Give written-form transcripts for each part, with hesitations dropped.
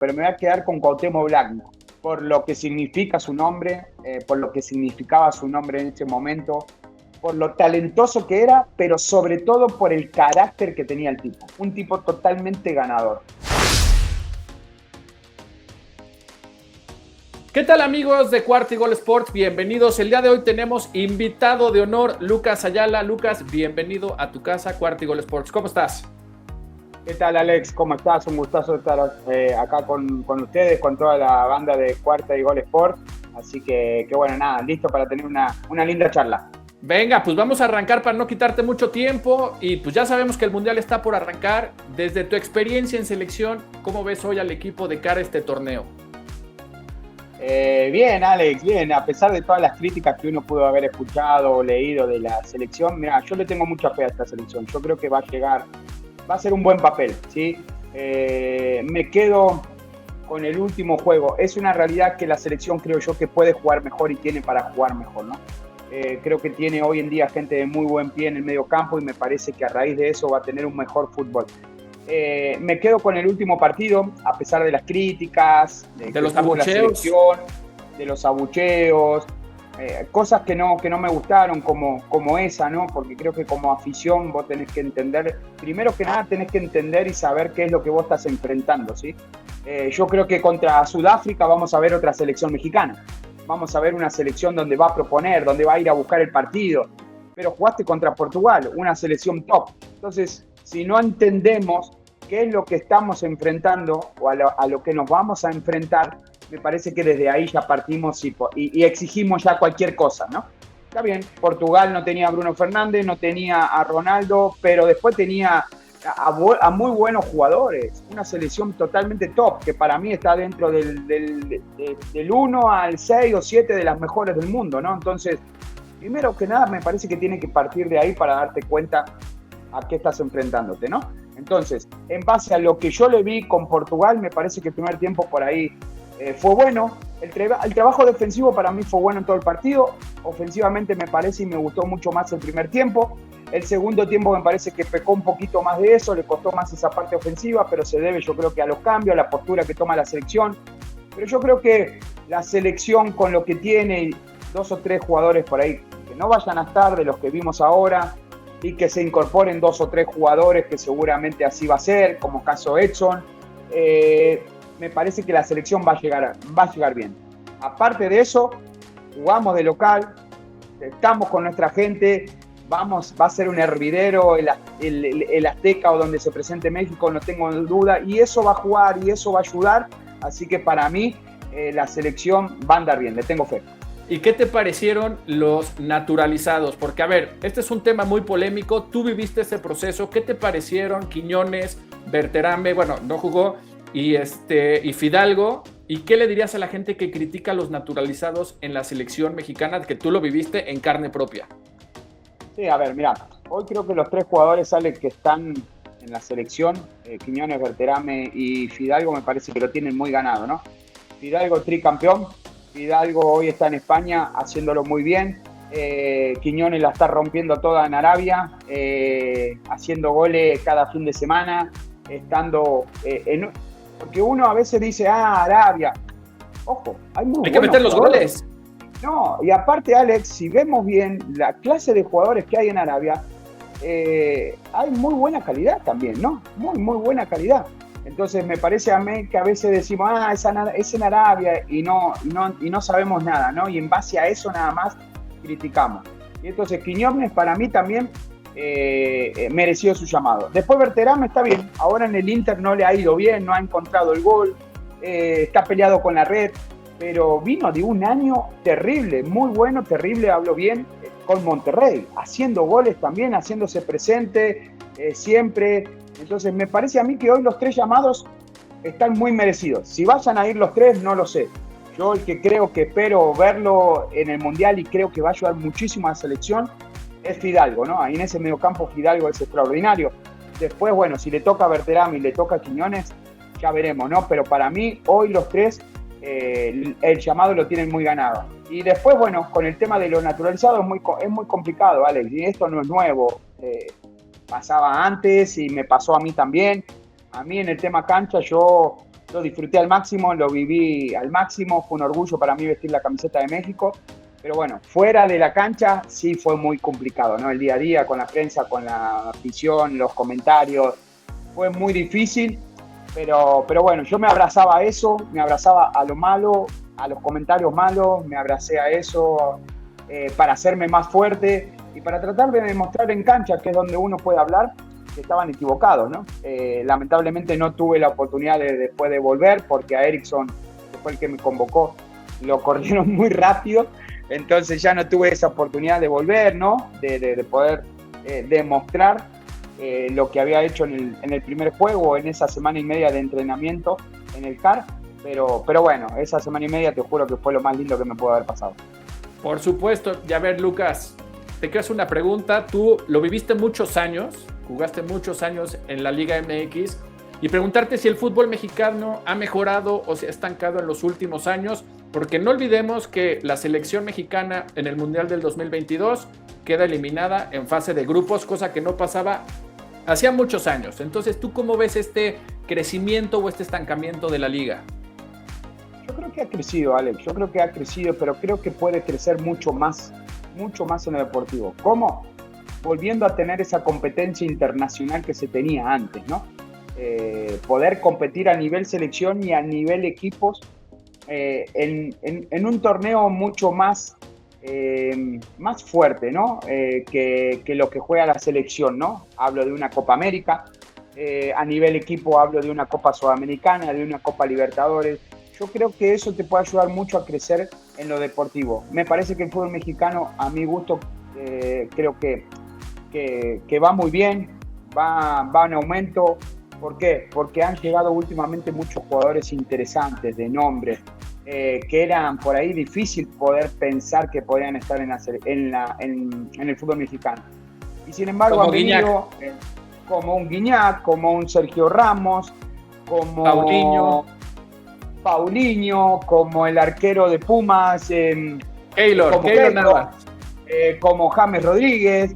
pero me voy a quedar con Cuauhtémoc Blanco, por lo que significa su nombre, por lo que significaba su nombre en ese momento, por lo talentoso que era, pero sobre todo por el carácter que tenía el tipo. Un tipo totalmente ganador. ¿Qué tal, amigos de Cuarta y Gol Sports? Bienvenidos. El día de hoy tenemos invitado de honor, Lucas Ayala. Lucas, bienvenido a tu casa, Cuarta y Gol Sports. ¿Cómo estás? ¿Qué tal, Alex? ¿Cómo estás? Un gustazo estar acá con ustedes, con toda la banda de Cuarta y Gol Sports. Así que bueno, nada, listo para tener una linda charla. Venga, pues vamos a arrancar para no quitarte mucho tiempo. Y pues ya sabemos que el Mundial está por arrancar. Desde tu experiencia en selección, ¿cómo ves hoy al equipo de cara a este torneo? Bien, Alex, bien. A pesar de todas las críticas que uno pudo haber escuchado o leído de la selección, mira, yo le tengo mucha fe a esta selección. Yo creo que va a ser un buen papel, ¿sí? Me quedo con el último juego. Es una realidad que la selección creo yo que puede jugar mejor y tiene para jugar mejor, ¿no? Creo que tiene hoy en día gente de muy buen pie en el medio campo y me parece que a raíz de eso va a tener un mejor fútbol. Me quedo con el último partido, a pesar de las críticas, de los abucheos, de los abucheos, cosas que no me gustaron como esa, ¿no? Porque creo que como afición vos tenés que entender, primero que nada tenés que entender y saber qué es lo que vos estás enfrentando, ¿sí? Yo creo que contra Sudáfrica vamos a ver otra selección mexicana, vamos a ver una selección donde va a proponer, donde va a ir a buscar el partido, pero jugaste contra Portugal, una selección top. Entonces, si no entendemos qué es lo que estamos enfrentando o a lo que nos vamos a enfrentar, me parece que desde ahí ya partimos y exigimos ya cualquier cosa, ¿no? Está bien, Portugal no tenía a Bruno Fernández, no tenía a Ronaldo, pero después tenía a muy buenos jugadores, una selección totalmente top, que para mí está dentro del 1 al 6 o 7 de las mejores del mundo, ¿no? Entonces, primero que nada, me parece que tiene que partir de ahí para darte cuenta a qué estás enfrentándote, ¿no? Entonces, en base a lo que yo le vi con Portugal, me parece que el primer tiempo por ahí fue bueno. El trabajo defensivo para mí fue bueno en todo el partido. Ofensivamente me parece y me gustó mucho más el primer tiempo. El segundo tiempo me parece que pecó un poquito más de eso, le costó más esa parte ofensiva, pero se debe yo creo que a los cambios, a la postura que toma la selección. Pero yo creo que la selección con lo que tiene, 2 o 3 jugadores por ahí que no vayan a estar de los que vimos ahora, y que se incorporen 2 o 3 jugadores que seguramente así va a ser, como caso Edson, me parece que la selección va a llegar bien. Aparte de eso, jugamos de local, estamos con nuestra gente, va a ser un hervidero el Azteca o donde se presente México, no tengo duda, y eso va a jugar y eso va a ayudar, así que para mí la selección va a andar bien, le tengo fe. ¿Y qué te parecieron los naturalizados? Porque, a ver, este es un tema muy polémico. Tú viviste ese proceso. ¿Qué te parecieron Quiñones, Berterame, bueno, no jugó, y Fidalgo? ¿Y qué le dirías a la gente que critica a los naturalizados en la selección mexicana, que tú lo viviste en carne propia? Sí, a ver, mirá, hoy creo que los 3 jugadores, Alex, que están en la selección, Quiñones, Berterame y Fidalgo, me parece que lo tienen muy ganado, ¿no? Fidalgo tricampeón. Fidalgo hoy está en España haciéndolo muy bien. Quiñones la está rompiendo toda en Arabia, haciendo goles cada fin de semana, estando porque uno a veces dice, Arabia. Ojo, hay que meter los goles. No, y aparte, Alex, si vemos bien la clase de jugadores que hay en Arabia, hay muy buena calidad también, ¿no? Muy buena calidad. Entonces me parece a mí que a veces decimos, es en Arabia y no sabemos nada, ¿no? Y en base a eso nada más criticamos. Y entonces Quiñones para mí también mereció su llamado. Después Berterame está bien, ahora en el Inter no le ha ido bien, no ha encontrado el gol, está peleado con la red, pero vino de un año terrible, muy bueno, terrible, hablo bien, con Monterrey, haciendo goles también, haciéndose presente siempre. Entonces me parece a mí que hoy los 3 llamados están muy merecidos. Si vayan a ir los 3, no lo sé. Yo el que creo que espero verlo en el Mundial y creo que va a ayudar muchísimo a la selección es Fidalgo, ¿no? Ahí en ese mediocampo Fidalgo es extraordinario. Después, bueno, si le toca a Berterame y le toca a Quiñones, ya veremos, ¿no? Pero para mí, hoy los 3, el llamado lo tienen muy ganado. Y después, bueno, con el tema de los naturalizados es muy complicado, Alex, y esto no es nuevo. Pasaba antes y me pasó a mí también. A mí en el tema cancha yo lo disfruté al máximo, lo viví al máximo, fue un orgullo para mí vestir la camiseta de México, pero bueno, fuera de la cancha sí fue muy complicado, ¿no? El día a día con la prensa, con la afición, los comentarios, fue muy difícil, pero bueno, yo me abrazaba a eso, me abrazaba a lo malo, a los comentarios malos, me abracé a eso para hacerme más fuerte y para tratar de demostrar en cancha, que es donde uno puede hablar, que estaban equivocados, ¿no? Lamentablemente no tuve la oportunidad después de volver, porque a Erickson, que fue el que me convocó, lo corrieron muy rápido, entonces ya no tuve esa oportunidad de volver, ¿no? De poder demostrar lo que había hecho en el primer juego, en esa semana y media de entrenamiento en el CAR, pero bueno, esa semana y media te juro que fue lo más lindo que me pudo haber pasado. Por supuesto. Y a ver, Lucas, te quiero hacer una pregunta. Tú lo viviste muchos años, jugaste muchos años en la Liga MX, y preguntarte si el fútbol mexicano ha mejorado o se ha estancado en los últimos años, porque no olvidemos que la selección mexicana en el Mundial del 2022 queda eliminada en fase de grupos, cosa que no pasaba hacía muchos años. Entonces, ¿tú cómo ves este crecimiento o este estancamiento de la liga? Yo creo que ha crecido, Alex, yo creo que ha crecido, pero creo que puede crecer mucho más en lo deportivo. ¿Cómo? Volviendo a tener esa competencia internacional que se tenía antes, ¿no? Poder competir a nivel selección y a nivel equipos en un torneo mucho más fuerte, ¿no? Que lo que juega la selección, ¿no? Hablo de una Copa América, a nivel equipo hablo de una Copa Sudamericana, de una Copa Libertadores. Yo creo que eso te puede ayudar mucho a crecer en lo deportivo. Me parece que el fútbol mexicano, a mi gusto, creo que va muy bien, va en aumento. ¿Por qué? Porque han llegado últimamente muchos jugadores interesantes, de nombre, que eran por ahí difícil poder pensar que podían estar en el fútbol mexicano. Y sin embargo han venido como un Guiñac, como un Sergio Ramos, como Paulinho, como el arquero de Pumas, Keylor Navas, como James Rodríguez.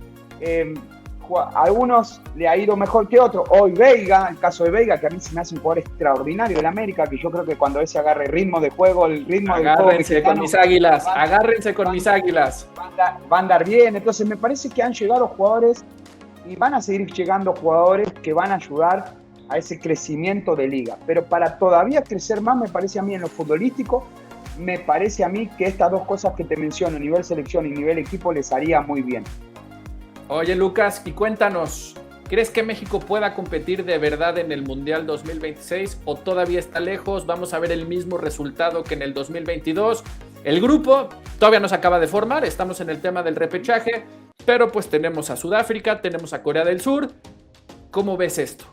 Algunos le ha ido mejor que otros. Hoy Veiga, el caso de Veiga, que a mí se me hace un jugador extraordinario del América, que yo creo que cuando ese agarre ritmo de juego, el ritmo del juego agárrense con mis águilas, va a andar bien. Entonces me parece que han llegado jugadores y van a seguir llegando jugadores que van a ayudar a ese crecimiento de liga. Pero para todavía crecer más, me parece a mí en lo futbolístico, me parece a mí que estas dos cosas que te menciono, nivel selección y nivel equipo, les haría muy bien. Oye, Lucas, y cuéntanos, ¿crees que México pueda competir de verdad en el Mundial 2026 o todavía está lejos? Vamos a ver el mismo resultado que en el 2022. El grupo todavía no se acaba de formar, estamos en el tema del repechaje, pero pues tenemos a Sudáfrica, tenemos a Corea del Sur. ¿Cómo ves esto?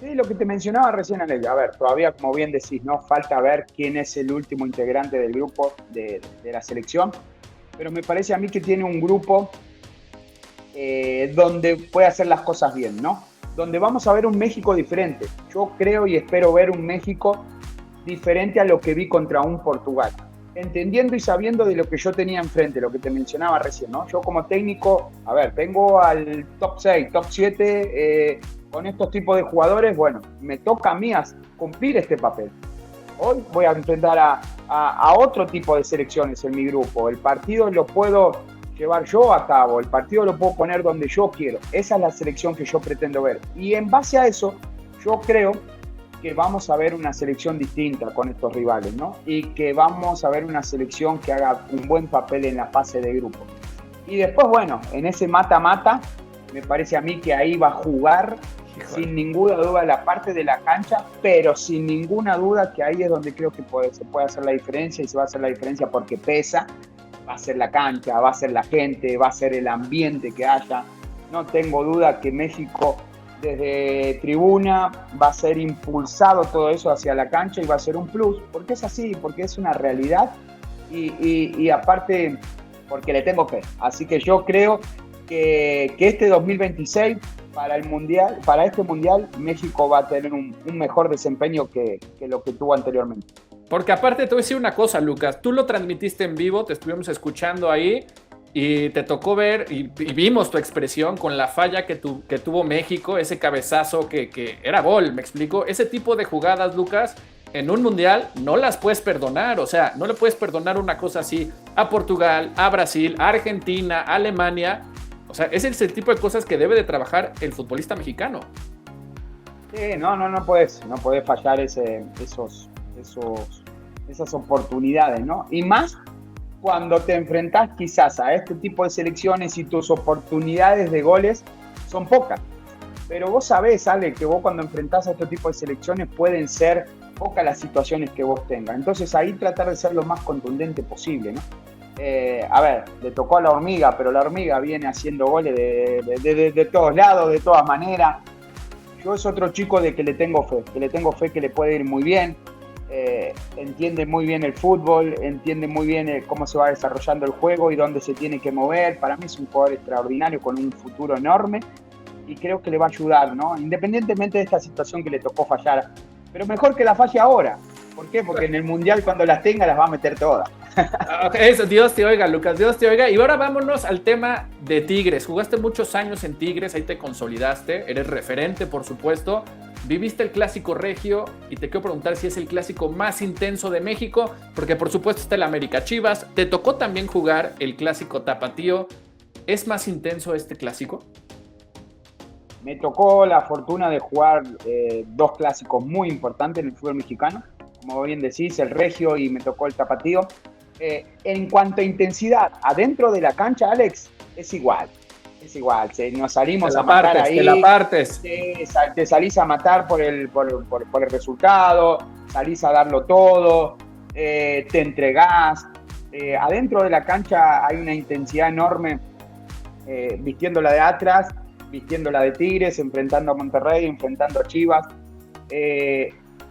Sí, lo que te mencionaba recién, Alex. A ver, todavía, como bien decís, ¿no? Falta ver quién es el último integrante del grupo de la selección, pero me parece a mí que tiene un grupo donde puede hacer las cosas bien, ¿no? Donde vamos a ver un México diferente. Yo creo y espero ver un México diferente a lo que vi contra un Portugal. Entendiendo y sabiendo de lo que yo tenía enfrente, lo que te mencionaba recién, ¿no? Yo como técnico, a ver, tengo al top 6, top 7 con estos tipos de jugadores. Bueno, me toca a mí cumplir este papel. Hoy voy a enfrentar a otro tipo de selecciones en mi grupo. El partido lo puedo llevar yo a cabo, el partido lo puedo poner donde yo quiero. Esa es la selección que yo pretendo ver. Y en base a eso, yo creo que vamos a ver una selección distinta con estos rivales, ¿no? Y que vamos a ver una selección que haga un buen papel en la fase de grupo. Y después, bueno, en ese mata-mata, me parece a mí que ahí va a jugar, sin ninguna duda, la parte de la cancha, pero sin ninguna duda que ahí es donde creo que se puede hacer la diferencia, y se va a hacer la diferencia porque pesa. Va a ser la cancha, va a ser la gente, va a ser el ambiente que haya. No tengo duda que México desde tribuna va a ser impulsado todo eso hacia la cancha y va a ser un plus, porque es así, porque es una realidad y aparte porque le tengo fe. Así que yo creo que este 2026 para este mundial México va a tener un mejor desempeño que lo que tuvo anteriormente. Porque aparte te voy a decir una cosa, Lucas, tú lo transmitiste en vivo, te estuvimos escuchando ahí y te tocó ver y vimos tu expresión con la falla que tuvo México, ese cabezazo que era gol, me explico. Ese tipo de jugadas, Lucas, en un mundial no las puedes perdonar. O sea, no le puedes perdonar una cosa así a Portugal, a Brasil, a Argentina, a Alemania. O sea, es el tipo de cosas que debe de trabajar el futbolista mexicano. Sí, no puedes fallar esas oportunidades, ¿no? Y más cuando te enfrentás quizás a este tipo de selecciones y tus oportunidades de goles son pocas. Pero vos sabés, Ale, que vos cuando enfrentás a este tipo de selecciones pueden ser pocas las situaciones que vos tengas. Entonces ahí tratar de ser lo más contundente posible, ¿no? A ver, le tocó a la hormiga, pero la hormiga viene haciendo goles de todos lados, de todas maneras. Yo es otro chico de que le tengo fe que le puede ir muy bien. Entiende muy bien el fútbol, entiende muy bien cómo se va desarrollando el juego y dónde se tiene que mover. Para mí es un jugador extraordinario con un futuro enorme y creo que le va a ayudar, ¿no? Independientemente de esta situación que le tocó fallar. Pero mejor que la falle ahora. ¿Por qué? Porque en el Mundial cuando las tenga las va a meter todas. Eso, Dios te oiga, Lucas, Dios te oiga. Y ahora vámonos al tema de Tigres. Jugaste muchos años en Tigres, ahí te consolidaste, eres referente, por supuesto. Viviste el clásico regio y te quiero preguntar si es el clásico más intenso de México, porque por supuesto está el América Chivas. Te tocó también jugar el clásico tapatío. ¿Es más intenso este clásico? Me tocó la fortuna de jugar dos clásicos muy importantes en el fútbol mexicano. Como bien decís, el regio y me tocó el tapatío. En cuanto a intensidad, adentro de la cancha, Alex, es igual. Nos salimos a matar ahí. Te salís a matar por el resultado, salís a darlo todo, te entregás. Adentro de la cancha hay una intensidad enorme, vistiéndola de Atlas, vistiéndola de Tigres, enfrentando a Monterrey, enfrentando a Chivas.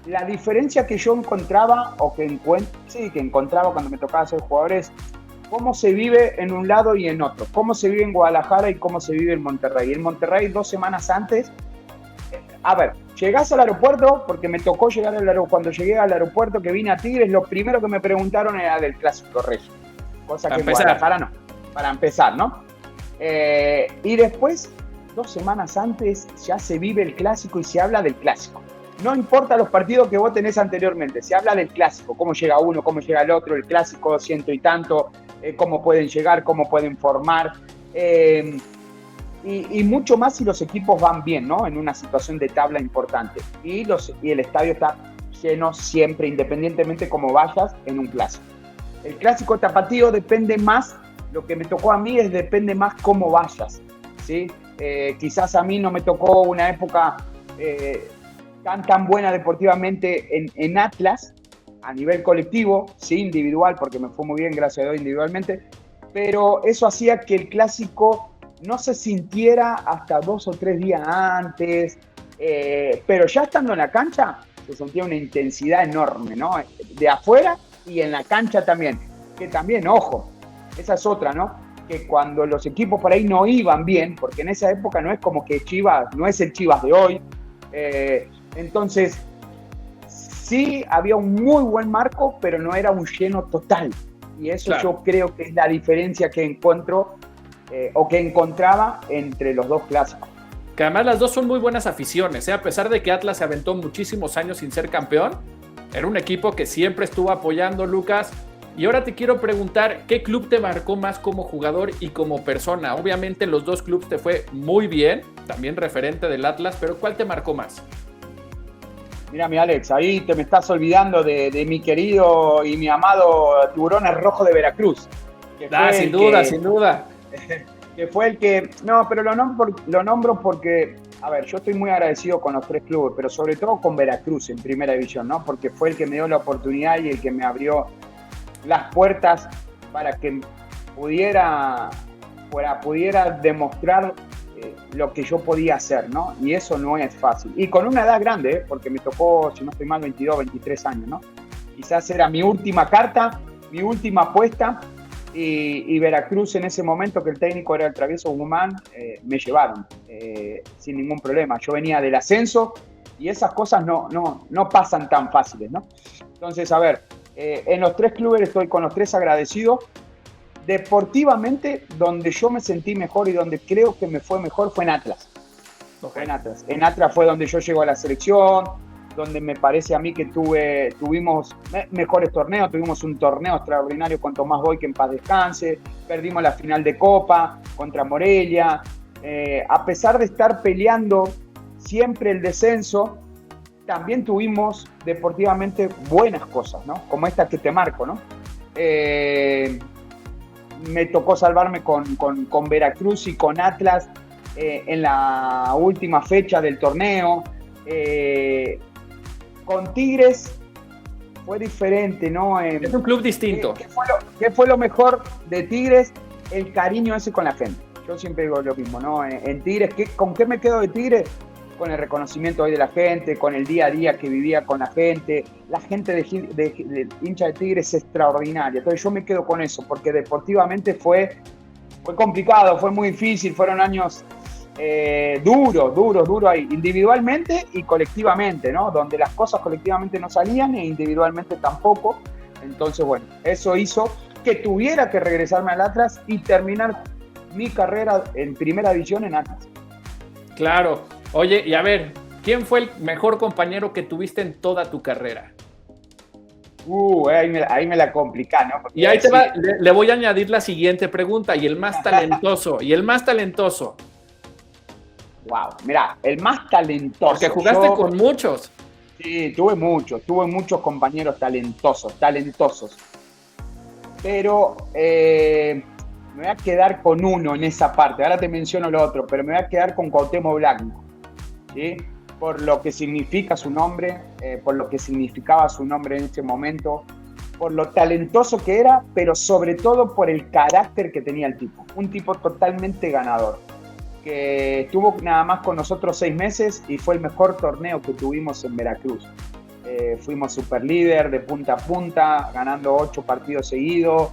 La diferencia que yo encontraba, que encontraba cuando me tocaba ser jugadores, cómo se vive en un lado y en otro, cómo se vive en Guadalajara y cómo se vive en Monterrey. En Monterrey 2 semanas antes, llegás al aeropuerto, porque me tocó llegar al aeropuerto, cuando llegué al aeropuerto que vine a Tigres, lo primero que me preguntaron era del clásico regio, cosa que en Guadalajara no, para empezar, ¿no? Y después, 2 semanas antes, ya se vive el clásico y se habla del clásico. No importa los partidos que vos tenés anteriormente, se habla del clásico, cómo llega uno, cómo llega el otro, el clásico 100 y tanto, cómo pueden llegar, cómo pueden formar, y mucho más si los equipos van bien, ¿no? En una situación de tabla importante. Y el estadio está lleno siempre, independientemente cómo vayas en un clásico. El clásico tapatío depende más, lo que me tocó a mí depende más cómo vayas, ¿sí? Quizás a mí no me tocó una época tan buena deportivamente en Atlas, a nivel colectivo, sí, individual, porque me fue muy bien, gracias a Dios, individualmente, pero eso hacía que el clásico no se sintiera hasta 2 o 3 días antes, pero ya estando en la cancha se sentía una intensidad enorme, ¿no? De afuera y en la cancha también, que también, ojo, esa es otra, ¿no? Que cuando los equipos por ahí no iban bien, porque en esa época no es como que Chivas, no es el Chivas de hoy, entonces sí había un muy buen marco, pero no era un lleno total, y eso claro. Yo creo que es la diferencia que encuentro o que encontraba entre los dos clásicos. Que además las dos son muy buenas aficiones, a pesar de que Atlas se aventó muchísimos años sin ser campeón, era un equipo que siempre estuvo apoyando, Lucas. Y ahora te quiero preguntar, ¿qué club te marcó más como jugador y como persona? Obviamente los dos clubes te fue muy bien, también referente del Atlas, pero ¿cuál te marcó más? Mira, mi Alex, ahí te me estás olvidando de mi querido y mi amado Tiburones Rojo de Veracruz. Sin duda. Que fue el que... No, pero lo nombro porque... A ver, yo estoy muy agradecido con los 3 clubes, pero sobre todo con Veracruz en primera división, ¿no? Porque fue el que me dio la oportunidad y el que me abrió las puertas para que pudiera demostrar lo que yo podía hacer, ¿no? Y eso no es fácil. Y con una edad grande, porque me tocó, si no estoy mal, 22, 23 años, ¿no? Quizás era mi última carta, mi última apuesta, y Veracruz en ese momento, que el técnico era el Travieso Guzmán, me llevaron sin ningún problema. Yo venía del ascenso y esas cosas no pasan tan fáciles, ¿no? Entonces, a ver, en los 3 clubes estoy con los 3 agradecidos. deportivamente, donde yo me sentí mejor y donde creo que me fue mejor fue en Atlas. Okay. En Atlas fue donde yo llego a la selección, donde me parece a mí que tuvimos mejores torneos, tuvimos un torneo extraordinario con Tomás Boy, que en paz descanse, perdimos la final de Copa contra Morelia, a pesar de estar peleando siempre el descenso, también tuvimos deportivamente buenas cosas, ¿no? Como esta que te marco, ¿no? Me tocó salvarme con Veracruz y con Atlas en la última fecha del torneo. Con Tigres fue diferente, ¿no? Es un club distinto. ¿Qué fue lo mejor de Tigres? El cariño ese con la gente. Yo siempre digo lo mismo, ¿no? En Tigres, ¿con qué me quedo de Tigres? Con el reconocimiento hoy de la gente, con el día a día que vivía con la gente. La gente de hincha de Tigres es extraordinaria. Entonces yo me quedo con eso, porque deportivamente fue complicado, fue muy difícil, fueron años duros ahí, individualmente y colectivamente, ¿no? Donde las cosas colectivamente no salían e individualmente tampoco. Entonces, bueno, eso hizo que tuviera que regresarme al Atlas y terminar mi carrera en primera división en Atlas. Claro. Oye, y a ver, ¿quién fue el mejor compañero que tuviste en toda tu carrera? Ahí me la complica, ¿no? Porque y ahí te va, le voy a añadir la siguiente pregunta, y el más talentoso, Wow, mira, el más talentoso. Porque jugaste con muchos. Sí, tuve muchos compañeros talentosos. Pero me voy a quedar con uno en esa parte. Ahora te menciono lo otro, pero me voy a quedar con Cuauhtémoc Blanco, ¿sí? Por lo que significa su nombre, por lo que significaba su nombre en ese momento, por lo talentoso que era, pero sobre todo por el carácter que tenía el tipo. Un tipo totalmente ganador, que estuvo nada más con nosotros 6 meses y fue el mejor torneo que tuvimos en Veracruz. Fuimos superlíder de punta a punta, ganando 8 partidos seguidos,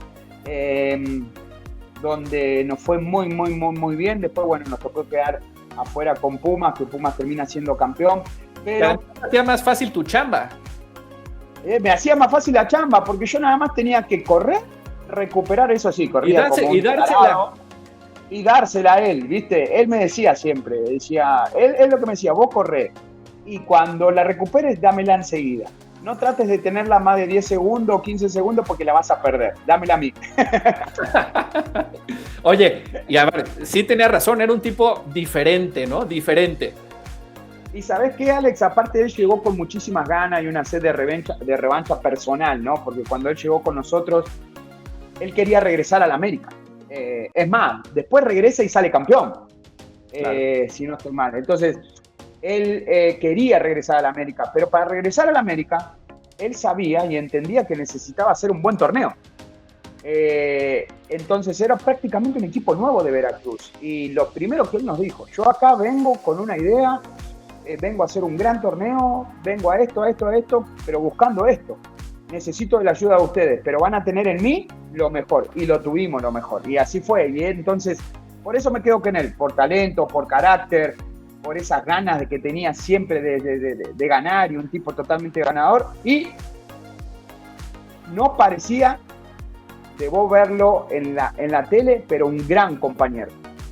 donde nos fue muy bien. Después, bueno, nos tocó quedar afuera con Pumas, que Pumas termina siendo campeón. Pero me hacía más fácil tu chamba. Me hacía más fácil la chamba, porque yo nada más tenía que correr, recuperar, eso sí, corría y dársela a él, ¿viste? Él me decía siempre, él lo que me decía, vos corrés, y cuando la recuperes, dámela enseguida. No trates de tenerla más de 10 segundos o 15 segundos porque la vas a perder. Dámela a mí. Oye, y a ver, sí tenía razón, era un tipo diferente, ¿no? Diferente. Y ¿sabés qué, Alex? Aparte él llegó con muchísimas ganas y una sed de revancha personal, ¿no? Porque cuando él llegó con nosotros, él quería regresar al América. Es más, después regresa y sale campeón. Claro. Si no estoy mal. Entonces, él quería regresar al América, pero para regresar al América, él sabía y entendía que necesitaba hacer un buen torneo. Entonces era prácticamente un equipo nuevo de Veracruz. Y lo primero que él nos dijo, yo acá vengo con una idea, vengo a hacer un gran torneo, vengo a esto, pero buscando esto. Necesito de la ayuda de ustedes, pero van a tener en mí lo mejor. Y lo tuvimos lo mejor. Y así fue. Y entonces, por eso me quedo con él, por talento, por carácter, por esas ganas de que tenía siempre de ganar, y un tipo totalmente ganador. Y no parecía, de vos verlo en la tele, pero un gran compañero.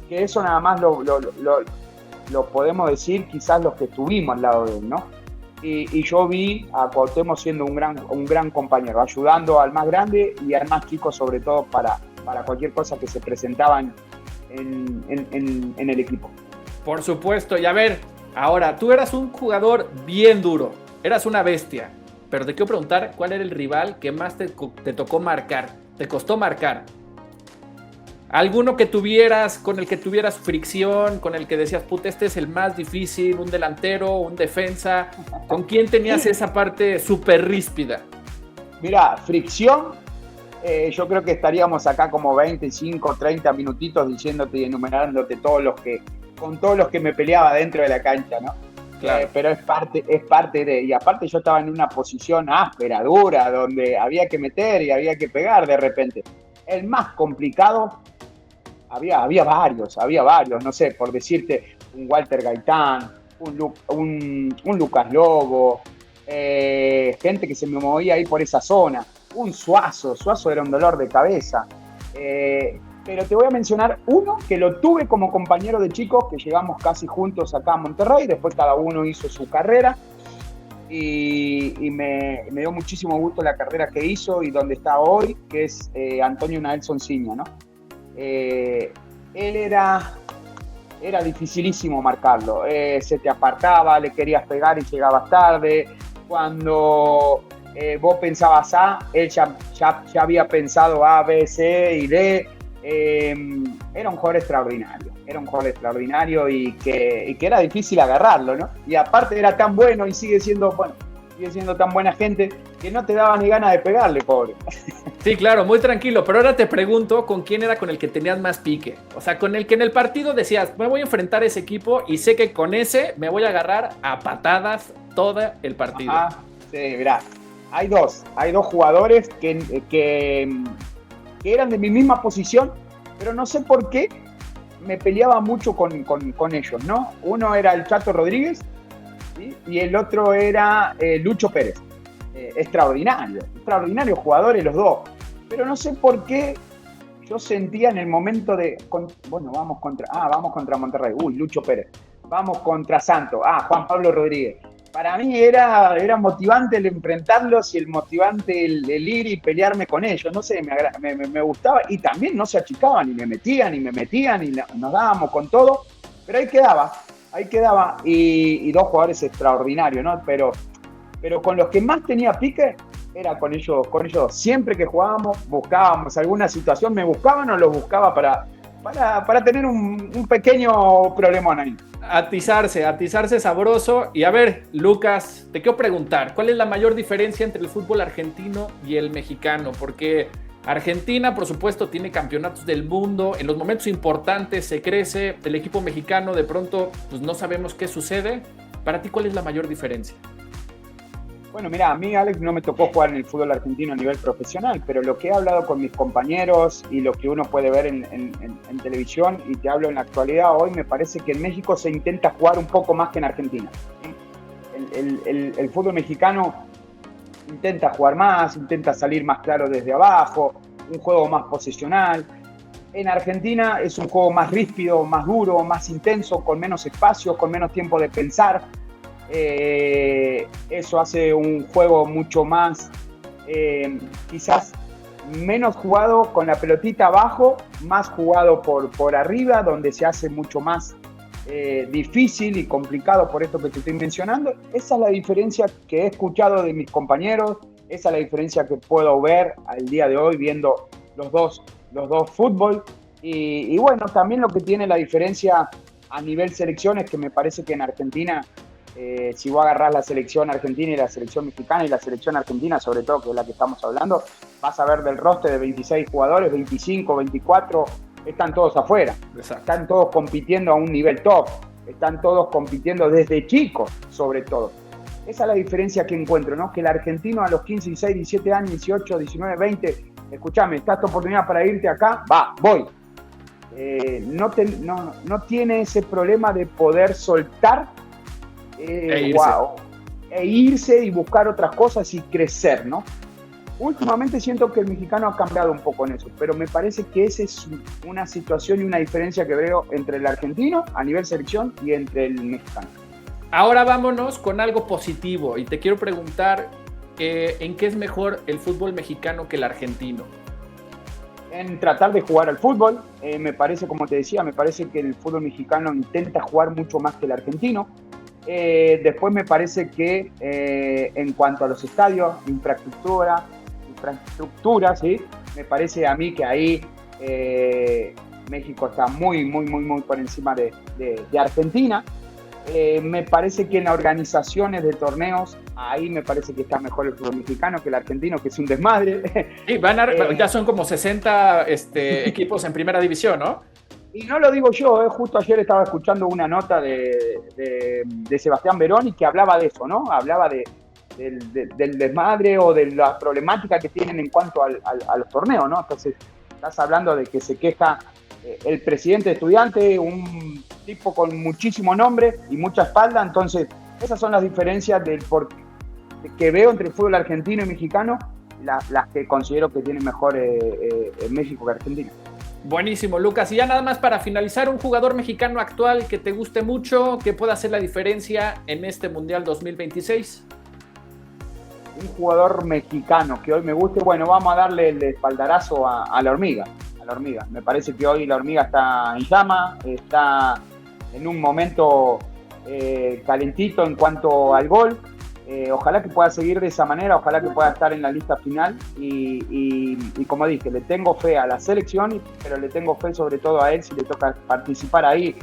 Que eso nada más lo podemos decir quizás los que estuvimos al lado de él, ¿no? Y yo vi a Cuauhtémoc siendo un gran compañero, ayudando al más grande y al más chico, sobre todo para cualquier cosa que se presentaba en el equipo. Por supuesto. Y a ver, ahora, tú eras un jugador bien duro, eras una bestia, pero te quiero preguntar, ¿cuál era el rival que más te tocó marcar? ¿Te costó marcar? ¿Alguno que tuvieras, con el que tuvieras fricción, con el que decías, puta, este es el más difícil, un delantero, un defensa? ¿Con quién tenías esa parte súper ríspida? Mira, fricción, yo creo que estaríamos acá como 25, 30 minutitos diciéndote y enumerándote con todos los que me peleaba dentro de la cancha, ¿no? Claro. Pero es parte de, y aparte yo estaba en una posición áspera, dura, donde había que meter y había que pegar de repente. El más complicado, había varios, no sé, por decirte, un Walter Gaitán, un Lucas Lobo, gente que se me movía ahí por esa zona, un Suazo era un dolor de cabeza. Pero te voy a mencionar uno que lo tuve como compañero de chicos, que llegamos casi juntos acá a Monterrey, después cada uno hizo su carrera y me dio muchísimo gusto la carrera que hizo y donde está hoy, que es Antonio Naelson Ciña, ¿no? Él era dificilísimo marcarlo, se te apartaba, le querías pegar y llegabas tarde. Cuando vos pensabas A, él ya había pensado A, B, C y D. Era un jugador extraordinario y que era difícil agarrarlo, ¿no? Y aparte era tan bueno y sigue siendo tan buena gente que no te daba ni ganas de pegarle, pobre. Sí, claro, muy tranquilo, pero ahora te pregunto con quién era con el que tenías más pique, o sea, con el que en el partido decías, me voy a enfrentar a ese equipo y sé que con ese me voy a agarrar a patadas todo el partido. Ajá, sí, mirá, hay dos jugadores que eran de mi misma posición, pero no sé por qué me peleaba mucho con ellos, ¿no? Uno era el Chato Rodríguez, ¿sí? Y el otro era Lucho Pérez. Extraordinarios jugadores los dos, pero no sé por qué yo sentía en el momento vamos contra Monterrey, Lucho Pérez, vamos contra Santos, Juan Pablo Rodríguez. Para mí era motivante el enfrentarlos y el motivante el ir y pelearme con ellos, no sé, me gustaba y también no se achicaban y me metían y nos dábamos con todo, pero ahí quedaba y dos jugadores extraordinarios, ¿no? Pero con los que más tenía pique era con ellos dos. Siempre que jugábamos, buscábamos alguna situación, me buscaban o los buscaba para tener un pequeño problemón ahí. Atizarse sabroso. Y a ver, Lucas, te quiero preguntar, ¿cuál es la mayor diferencia entre el fútbol argentino y el mexicano? Porque Argentina, por supuesto, tiene campeonatos del mundo, en los momentos importantes se crece, el equipo mexicano de pronto pues no sabemos qué sucede. Para ti, ¿cuál es la mayor diferencia? Bueno, mira, a mí, Alex, no me tocó jugar en el fútbol argentino a nivel profesional, pero lo que he hablado con mis compañeros y lo que uno puede ver en televisión, y te hablo en la actualidad, hoy me parece que en México se intenta jugar un poco más que en Argentina. El fútbol mexicano intenta jugar más, intenta salir más claro desde abajo, un juego más posesional. En Argentina es un juego más ríspido, más duro, más intenso, con menos espacio, con menos tiempo de pensar. Eso hace un juego mucho más, quizás menos jugado con la pelotita abajo, más jugado por arriba, donde se hace mucho más difícil y complicado por esto que te estoy mencionando. Esa es la diferencia que he escuchado de mis compañeros, esa es la diferencia que puedo ver al día de hoy viendo los dos fútbol. Y bueno, también lo que tiene la diferencia a nivel selecciones, que me parece que en Argentina, si vos agarrás la selección argentina y la selección mexicana y la selección argentina, sobre todo, que es la que estamos hablando, vas a ver del roster de 26 jugadores, 25, 24, están todos afuera. Exacto. Están todos compitiendo a un nivel top, están todos compitiendo desde chicos, sobre todo. Esa es la diferencia que encuentro, ¿no? Que el argentino a los 15, 16, 17 años, 18, 19, 20, escuchame, está esta oportunidad para irte acá, voy. No tiene ese problema de poder soltar e irse y buscar otras cosas y crecer, ¿no? Últimamente siento que el mexicano ha cambiado un poco en eso, pero me parece que esa es una situación y una diferencia que veo entre el argentino a nivel selección y entre el mexicano. Ahora vámonos con algo positivo y te quiero preguntar ¿en qué es mejor el fútbol mexicano que el argentino? En tratar de jugar al fútbol, me parece, como te decía, me parece que el fútbol mexicano intenta jugar mucho más que el argentino. Después me parece que en cuanto a los estadios, infraestructura, ¿sí? Me parece a mí que ahí México está muy por encima de Argentina. Me parece que en las organizaciones de torneos, ahí me parece que está mejor el fútbol mexicano que el argentino, que es un desmadre. Sí, ya son como 60 equipos en primera división, ¿no? Y no lo digo yo, justo ayer estaba escuchando una nota de Sebastián Veroni que hablaba de eso, ¿no? Hablaba del desmadre o de la problemática que tienen en cuanto a los torneos, ¿no? Entonces, estás hablando de que se queja el presidente de Estudiantes, un tipo con muchísimo nombre y mucha espalda. Entonces, esas son las diferencias que veo entre el fútbol argentino y mexicano. las que considero que tienen mejor México que Argentina. Buenísimo, Lucas. Y ya nada más para finalizar, un jugador mexicano actual que te guste mucho, que pueda hacer la diferencia en este Mundial 2026. Un jugador mexicano que hoy me guste, bueno, vamos a darle el espaldarazo a la hormiga. Me parece que hoy la hormiga está en llama, está en un momento calentito en cuanto al gol. Ojalá que pueda seguir de esa manera, ojalá que pueda estar en la lista final y como dije, le tengo fe a la selección, pero le tengo fe sobre todo a él si le toca participar ahí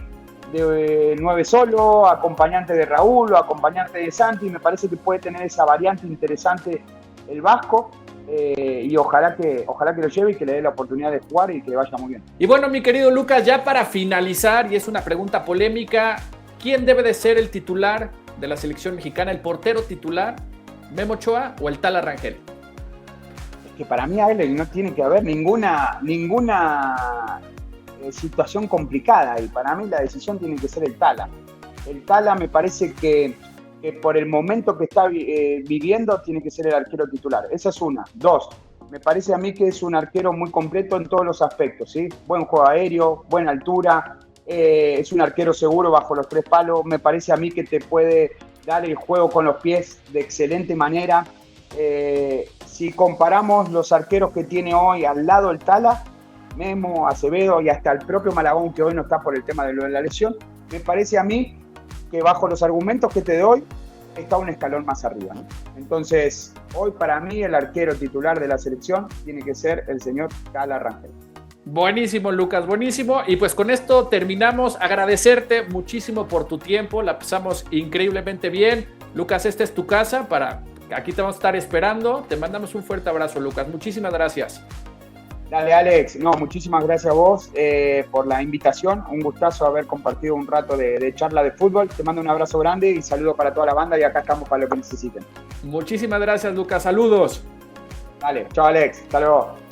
de 9 solo, acompañante de Raúl o acompañante de Santi. Me parece que puede tener esa variante interesante el vasco. Y ojalá que lo lleve y que le dé la oportunidad de jugar y que le vaya muy bien. Y bueno, mi querido Lucas, ya para finalizar, y es una pregunta polémica, ¿quién debe de ser el titular de la selección mexicana, el portero titular, Memo Ochoa o el Tala Rangel? Es que para mí, Ale, no tiene que haber ninguna situación complicada y para mí la decisión tiene que ser el Tala. El Tala me parece que por el momento que está viviendo tiene que ser el arquero titular. Esa es una. 2, me parece a mí que es un arquero muy completo en todos los aspectos, ¿sí? Buen juego aéreo, buena altura, es un arquero seguro bajo los 3 palos. Me parece a mí que te puede dar el juego con los pies de excelente manera. Si comparamos los arqueros que tiene hoy al lado el Tala, Memo, Acevedo y hasta el propio Malagón, que hoy no está por el tema de lo de la lesión, me parece a mí que bajo los argumentos que te doy está un escalón más arriba, ¿no? Entonces, hoy para mí el arquero titular de la selección tiene que ser el señor Tala Rangel. Buenísimo, Lucas, buenísimo. Y pues con esto terminamos. Agradecerte muchísimo por tu tiempo, la pasamos increíblemente bien. Lucas, esta es tu casa, aquí te vamos a estar esperando. Te mandamos un fuerte abrazo, Lucas. Muchísimas gracias. Dale, Alex. No, muchísimas gracias a vos por la invitación. Un gustazo haber compartido un rato de charla de fútbol. Te mando un abrazo grande y saludo para toda la banda y acá estamos para lo que necesiten. Muchísimas gracias, Lucas. Saludos. Dale, chao, Alex. Hasta luego.